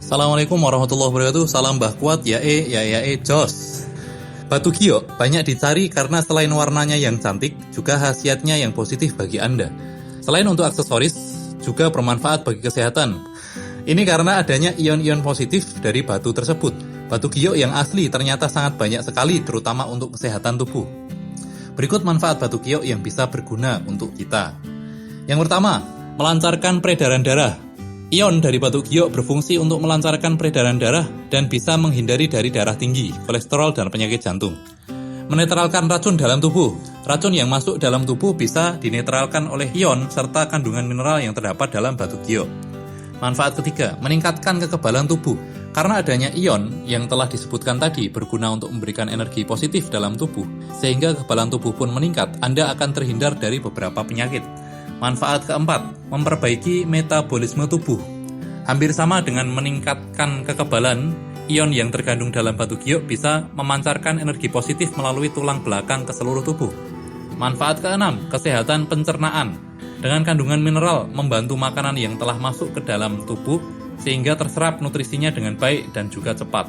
Assalamualaikum warahmatullahi wabarakatuh. Salam Mbah Kuat, yae jos. Batu giok banyak dicari karena selain warnanya yang cantik, juga khasiatnya yang positif bagi Anda. Selain untuk aksesoris, juga bermanfaat bagi kesehatan. Ini karena adanya ion-ion positif dari batu tersebut. Batu giok yang asli ternyata sangat banyak sekali, terutama untuk kesehatan tubuh. Berikut manfaat batu giok yang bisa berguna untuk kita. Yang pertama, melancarkan peredaran darah. Ion dari batu giok berfungsi untuk melancarkan peredaran darah dan bisa menghindari dari darah tinggi, kolesterol, dan penyakit jantung. Menetralkan racun dalam tubuh. Racun yang masuk dalam tubuh bisa dinetralkan oleh ion serta kandungan mineral yang terdapat dalam batu giok. Manfaat ketiga, meningkatkan kekebalan tubuh. Karena adanya ion yang telah disebutkan tadi berguna untuk memberikan energi positif dalam tubuh, sehingga kekebalan tubuh pun meningkat, Anda akan terhindar dari beberapa penyakit. Manfaat keempat, memperbaiki metabolisme tubuh. Hampir sama dengan meningkatkan kekebalan, ion yang terkandung dalam batu giok bisa memancarkan energi positif melalui tulang belakang ke seluruh tubuh. Manfaat keenam, kesehatan pencernaan. Dengan kandungan mineral, membantu makanan yang telah masuk ke dalam tubuh sehingga terserap nutrisinya dengan baik dan juga cepat.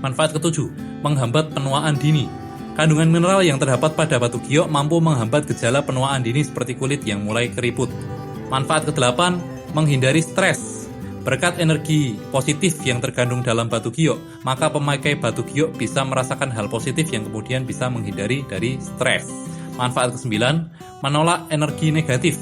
Manfaat ketujuh, menghambat penuaan dini. Kandungan mineral yang terdapat pada batu giok mampu menghambat gejala penuaan dini seperti kulit yang mulai keriput. Manfaat ke-8, menghindari stres. Berkat energi positif yang terkandung dalam batu giok, maka pemakai batu giok bisa merasakan hal positif yang kemudian bisa menghindari dari stres. Manfaat ke-9, menolak energi negatif.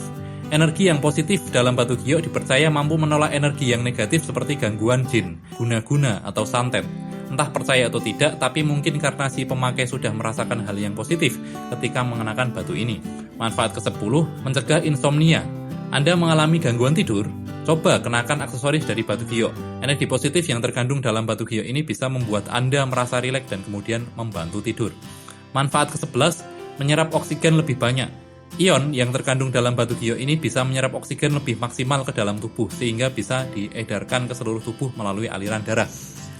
Energi yang positif dalam batu giok dipercaya mampu menolak energi yang negatif seperti gangguan jin, guna-guna, atau santet. Entah percaya atau tidak, tapi mungkin karena si pemakai sudah merasakan hal yang positif ketika mengenakan batu ini. Manfaat ke-10, mencegah insomnia. Anda mengalami gangguan tidur? Coba kenakan aksesoris dari batu giok. Energi positif yang terkandung dalam batu giok ini bisa membuat Anda merasa rileks dan kemudian membantu tidur. Manfaat ke-11, menyerap oksigen lebih banyak. Ion yang terkandung dalam batu giok ini bisa menyerap oksigen lebih maksimal ke dalam tubuh, sehingga bisa diedarkan ke seluruh tubuh melalui aliran darah.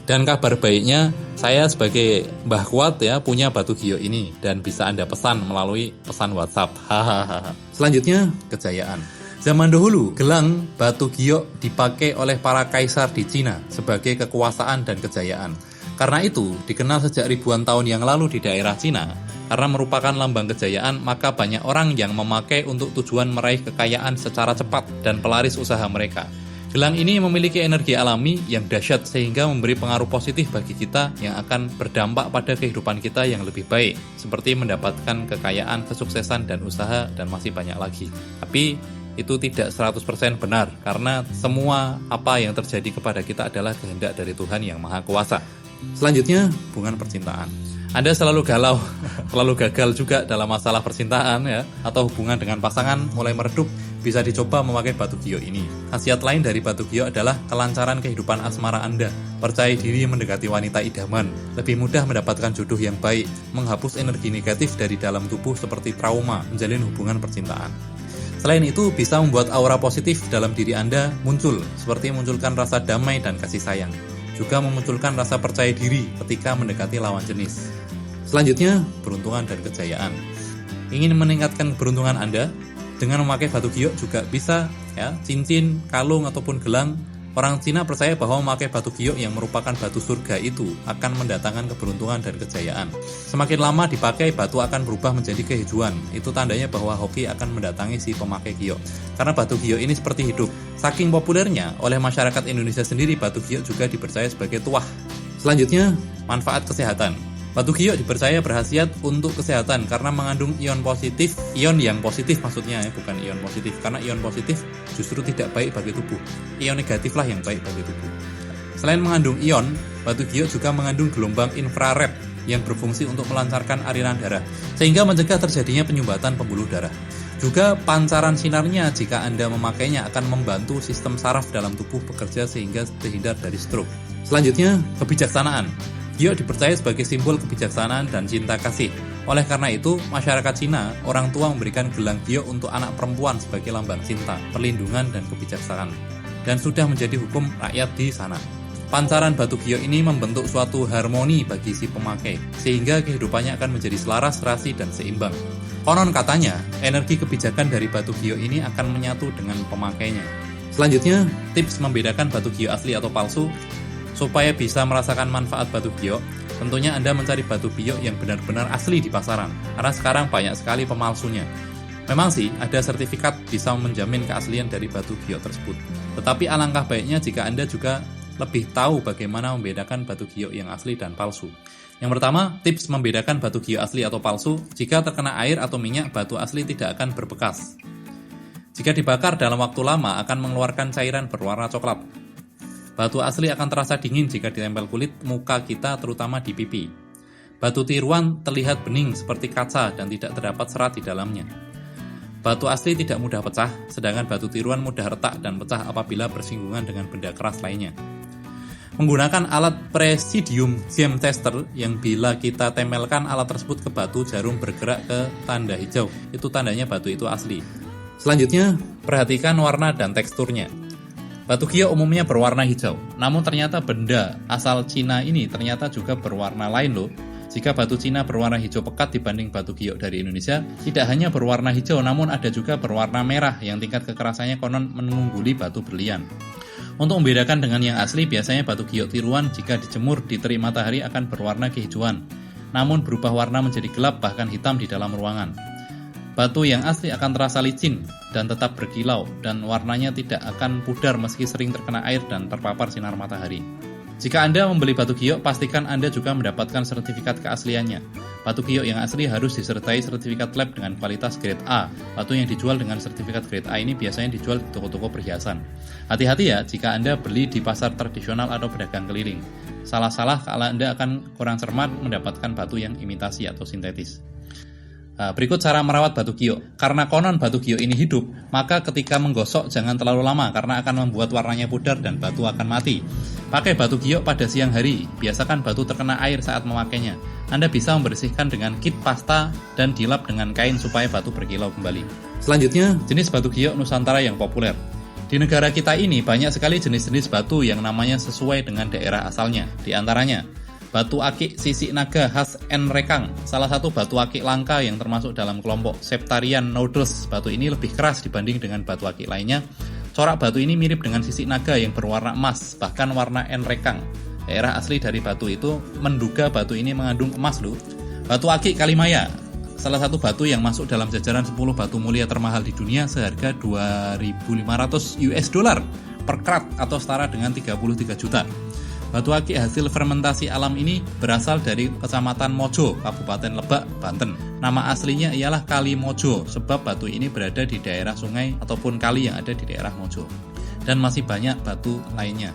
Dan kabar baiknya, saya sebagai Mbah Kuat punya batu giok ini dan bisa Anda pesan melalui pesan WhatsApp. Hahaha. Selanjutnya, kejayaan. Zaman dahulu, gelang batu giok dipakai oleh para kaisar di Cina sebagai kekuasaan dan kejayaan. Karena itu, dikenal sejak ribuan tahun yang lalu di daerah Cina. Karena merupakan lambang kejayaan, maka banyak orang yang memakai untuk tujuan meraih kekayaan secara cepat dan pelaris usaha mereka. Gelang ini memiliki energi alami yang dahsyat sehingga memberi pengaruh positif bagi kita yang akan berdampak pada kehidupan kita yang lebih baik, seperti mendapatkan kekayaan, kesuksesan, dan usaha, dan masih banyak lagi. Tapi itu tidak 100% benar, karena semua apa yang terjadi kepada kita adalah kehendak dari Tuhan yang Maha Kuasa. Selanjutnya, hubungan percintaan. Anda selalu galau, selalu gagal juga dalam masalah percintaan atau hubungan dengan pasangan mulai meredup, bisa dicoba memakai batu giok ini. Khasiat lain dari batu giok adalah kelancaran kehidupan asmara Anda, percaya diri mendekati wanita idaman, lebih mudah mendapatkan jodoh yang baik, menghapus energi negatif dari dalam tubuh seperti trauma, menjalin hubungan percintaan. Selain itu, bisa membuat aura positif dalam diri Anda muncul, seperti memunculkan rasa damai dan kasih sayang. Juga memunculkan rasa percaya diri ketika mendekati lawan jenis. Selanjutnya, beruntungan dan kejayaan. Ingin meningkatkan keberuntungan Anda? Dengan memakai batu giok juga bisa, cincin, kalung, ataupun gelang. Orang Cina percaya bahwa memakai batu giok yang merupakan batu surga itu akan mendatangkan keberuntungan dan kejayaan. Semakin lama dipakai, batu akan berubah menjadi kehijauan. Itu tandanya bahwa hoki akan mendatangi si pemakai giok. Karena batu giok ini seperti hidup. Saking populernya, oleh masyarakat Indonesia sendiri, batu giok juga dipercaya sebagai tuah. Selanjutnya, manfaat kesehatan. Batu giok dipercaya berkhasiat untuk kesehatan karena mengandung ion positif, ion yang positif maksudnya bukan ion positif, karena ion positif justru tidak baik bagi tubuh. Ion negatif lah yang baik bagi tubuh. Selain mengandung ion, batu giok juga mengandung gelombang infrared yang berfungsi untuk melancarkan aliran darah, sehingga mencegah terjadinya penyumbatan pembuluh darah. Juga pancaran sinarnya jika Anda memakainya akan membantu sistem saraf dalam tubuh bekerja sehingga terhindar dari stroke. Selanjutnya, kebijaksanaan. Giok dipercaya sebagai simbol kebijaksanaan dan cinta kasih. Oleh karena itu, masyarakat Cina, orang tua memberikan gelang giok untuk anak perempuan sebagai lambang cinta, perlindungan, dan kebijaksanaan. Dan sudah menjadi hukum rakyat di sana. Pancaran batu giok ini membentuk suatu harmoni bagi si pemakai, sehingga kehidupannya akan menjadi selaras, serasi, dan seimbang. Konon katanya, energi kebijakan dari batu giok ini akan menyatu dengan pemakainya. Selanjutnya, tips membedakan batu giok asli atau palsu. Supaya bisa merasakan manfaat batu giok, tentunya Anda mencari batu giok yang benar-benar asli di pasaran, karena sekarang banyak sekali pemalsunya. Memang sih, ada sertifikat bisa menjamin keaslian dari batu giok tersebut. Tetapi alangkah baiknya jika Anda juga lebih tahu bagaimana membedakan batu giok yang asli dan palsu. Yang pertama, tips membedakan batu giok asli atau palsu. Jika terkena air atau minyak, batu asli tidak akan berbekas. Jika dibakar dalam waktu lama, akan mengeluarkan cairan berwarna coklat. Batu asli akan terasa dingin jika ditempel kulit muka kita, terutama di pipi. Batu tiruan terlihat bening seperti kaca dan tidak terdapat serat di dalamnya. Batu asli tidak mudah pecah, sedangkan batu tiruan mudah retak dan pecah apabila bersinggungan dengan benda keras lainnya. Menggunakan alat Presidium Gem Tester yang bila kita tempelkan alat tersebut ke batu, jarum bergerak ke tanda hijau. Itu tandanya batu itu asli. Selanjutnya, perhatikan warna dan teksturnya. Batu giok umumnya berwarna hijau, namun ternyata benda asal Cina ini ternyata juga berwarna lain loh. Jika batu Cina berwarna hijau pekat dibanding batu giok dari Indonesia, tidak hanya berwarna hijau namun ada juga berwarna merah yang tingkat kekerasannya konon mengungguli batu berlian. Untuk membedakan dengan yang asli, biasanya batu giok tiruan jika dijemur di terik matahari akan berwarna kehijauan, namun berubah warna menjadi gelap bahkan hitam di dalam ruangan. Batu yang asli akan terasa licin dan tetap berkilau, dan warnanya tidak akan pudar meski sering terkena air dan terpapar sinar matahari. Jika Anda membeli batu giok, pastikan Anda juga mendapatkan sertifikat keasliannya. Batu giok yang asli harus disertai sertifikat lab dengan kualitas grade A. Batu yang dijual dengan sertifikat grade A ini biasanya dijual di toko-toko perhiasan. Hati-hati ya jika Anda beli di pasar tradisional atau pedagang keliling. Salah-salah kalau Anda akan kurang cermat mendapatkan batu yang imitasi atau sintetis. Berikut cara merawat batu giok. Karena konon batu giok ini hidup, maka ketika menggosok jangan terlalu lama karena akan membuat warnanya pudar dan batu akan mati. Pakai batu giok pada siang hari, biasakan batu terkena air saat memakainya. Anda bisa membersihkan dengan kit pasta dan dilap dengan kain supaya batu berkilau kembali. Selanjutnya, jenis batu giok Nusantara yang populer. Di negara kita ini banyak sekali jenis-jenis batu yang namanya sesuai dengan daerah asalnya. Di antaranya, batu akik sisik naga khas Nrekang, salah satu batu akik langka yang termasuk dalam kelompok Septarian Nodules. Batu ini lebih keras dibanding dengan batu akik lainnya. Corak batu ini mirip dengan sisik naga yang berwarna emas, bahkan warna Nrekang. Daerah asli dari batu itu menduga batu ini mengandung emas loh. Batu akik Kalimaya, salah satu batu yang masuk dalam jajaran 10 batu mulia termahal di dunia seharga 2.500 US dollar per karat atau setara dengan 33 juta. Batu akik hasil fermentasi alam ini berasal dari Kecamatan Mojo, Kabupaten Lebak, Banten. Nama aslinya ialah Kali Mojo, sebab batu ini berada di daerah sungai ataupun kali yang ada di daerah Mojo. Dan masih banyak batu lainnya.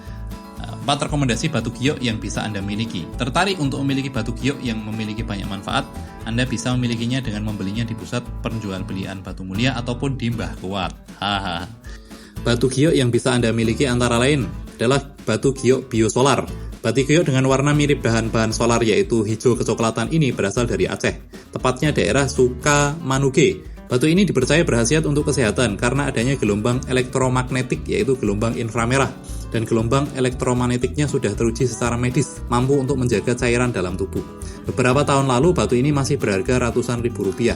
4 rekomendasi batu giok yang bisa Anda miliki. Tertarik untuk memiliki batu giok yang memiliki banyak manfaat? Anda bisa memilikinya dengan membelinya di pusat penjualbelian batu mulia ataupun di Mbah Kuat. Haha. Batu giok yang bisa Anda miliki antara lain adalah batu giok biosolar. Batu giok dengan warna mirip bahan-bahan solar yaitu hijau kecoklatan ini berasal dari Aceh, tepatnya daerah Sukamanuge. Batu ini dipercaya berkhasiat untuk kesehatan karena adanya gelombang elektromagnetik yaitu gelombang inframerah, dan gelombang elektromagnetiknya sudah teruji secara medis, mampu untuk menjaga cairan dalam tubuh. Beberapa tahun lalu batu ini masih berharga ratusan ribu rupiah.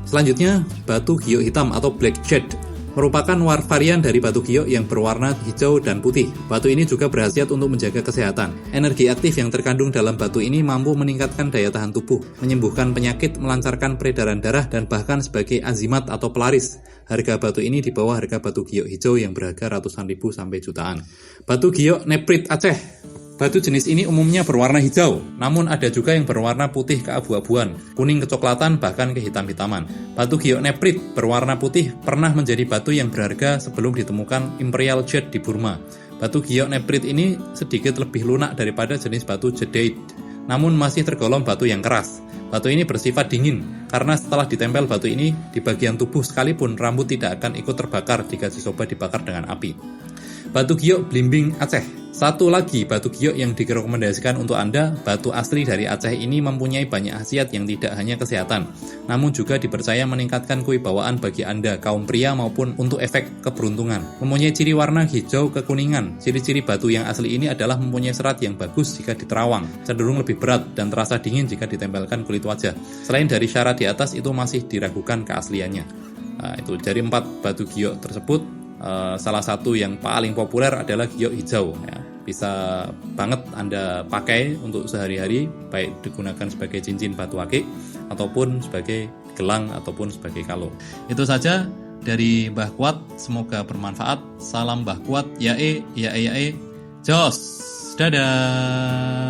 Selanjutnya, batu giok hitam atau black jade merupakan varian dari batu giok yang berwarna hijau dan putih. Batu ini juga berkhasiat untuk menjaga kesehatan. Energi aktif yang terkandung dalam batu ini mampu meningkatkan daya tahan tubuh, menyembuhkan penyakit, melancarkan peredaran darah, dan bahkan sebagai enzimat atau pelaris. Harga batu ini di bawah harga batu giok hijau yang berharga ratusan ribu sampai jutaan. Batu giok Neprit Aceh. Batu jenis ini umumnya berwarna hijau, namun ada juga yang berwarna putih keabu-abuan, kuning kecoklatan, bahkan kehitam-hitaman. Batu giok Neprit berwarna putih pernah menjadi batu yang berharga sebelum ditemukan Imperial Jade di Burma. Batu giok Neprit ini sedikit lebih lunak daripada jenis batu jadeite, namun masih tergolong batu yang keras. Batu ini bersifat dingin, karena setelah ditempel batu ini, di bagian tubuh sekalipun rambut tidak akan ikut terbakar jika dicoba dibakar dengan api. Batu giok Blimbing Aceh. Satu lagi batu giok yang direkomendasikan untuk Anda, batu asli dari Aceh ini mempunyai banyak khasiat yang tidak hanya kesehatan, namun juga dipercaya meningkatkan kewibawaan bagi Anda, kaum pria maupun untuk efek keberuntungan. Mempunyai ciri warna hijau kekuningan. Ciri-ciri batu yang asli ini adalah mempunyai serat yang bagus jika diterawang, cenderung lebih berat, dan terasa dingin jika ditempelkan kulit wajah. Selain dari syarat di atas, itu masih diragukan keasliannya. Itu dari 4 batu giok tersebut, salah satu yang paling populer adalah giok hijau ya. bisa banget Anda pakai untuk sehari-hari, baik digunakan sebagai cincin batu akik ataupun sebagai gelang ataupun sebagai kalung. Itu saja dari Mbah Kuat, semoga bermanfaat. Salam Mbah Kuat, yae, jos. Dadah.